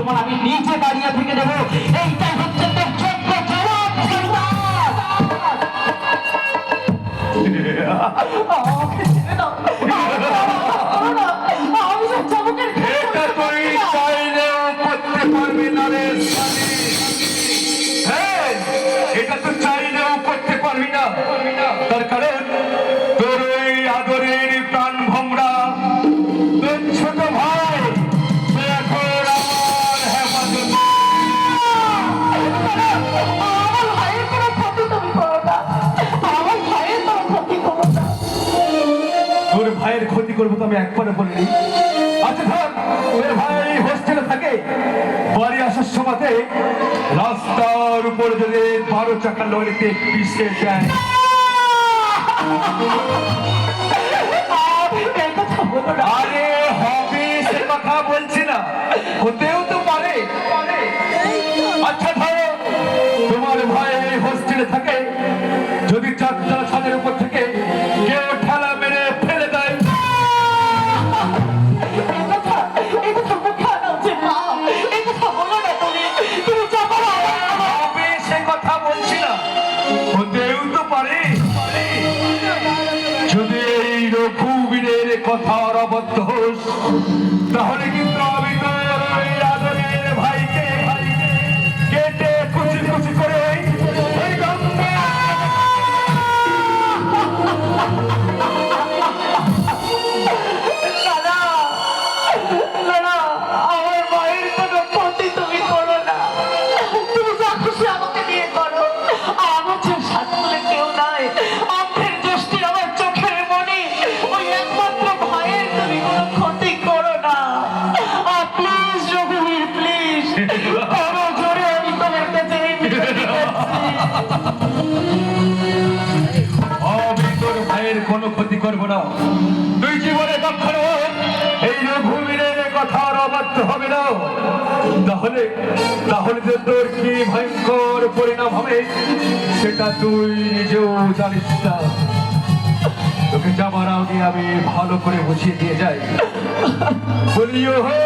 প্রমাণ আমি নিজে দাঁড়িয়ে থেকে দেবো। এইটাই হচ্ছে তোর যোগ্য জবাব। এটা তুই চাইলেও করতে পারবি না রে স্বামী। হ্যাঁ, এটা তুই চাইলেও করতে পারবি না। তার কারণ তোর ওই আদরের প্রাণ ভোমরা তোর ছোট ভাই সে এখন আমার হেফাজত। আমার ভাইয়ের কোনো ক্ষতি তুমি করো না, আমার ভাইয়ের কোনো ক্ষতি করো না। তোর ভাইয়ের ক্ষতি করবো তো আমি একবারও বলিনি। আচ্ছা ধর তোর ভাই হোস্টেলে থাকে, বাড়ি আসার সময়তে রাস্তার উপর যদি 12 চাকা লরিতে পিছিয়ে যায়, এই কথা বলো না। আরে হবে সে কথা বলছি না, হতেও তো পারে। আচ্ছা ধরো তোমার ভাই হোস্টেলে থাকে, যদি 4 ছাদের উপর থেকে কেউ ঠেলা মেরে ফেলে দেয়, এই কথা মুখে আনা উচিত না। এই কথা বলো না তুমি, তুমি যা করো হবে সে কথা বলছি না, হতেও তো পারে। যদি এই রঘুবীরের কথার অবদ্ধ হোস, তাহলে কিন্তু আমি তোর ওই আদরের ভাইকে কেটে কুচি কুচি করে ওই গঙ্গা না, না, না, আমার মায়ের কোনো ক্ষতি তুমি করো না। তুমি যা খুশি আমাকে দিয়ে করো। আমার যে সাত বলে কেউ নাই, অন্ধের দৃষ্টি আমার চোখের মনি, ওই একমাত্র ভাইয়ের তুমি কোনো ক্ষতি করো না। প্লিজ রঘুবীর, প্লিজ, করো জোরে, আমি তোমার কাছে এই মিনতি করছি। আমি তোর ভাইয়ের কোনো ক্ষতি করব না। তুই জীবনে কখনো এই রঘুবীরের কথার অবাধ্য হবে না। তাহলে তাহলে যে তোর কি ভয়ঙ্কর পরিণাম হবে সেটা তুই নিজেও জানিস না। তোকে যাবার আগে আমি ভালো করে বুঝিয়ে দিয়ে যাই। বলিও হো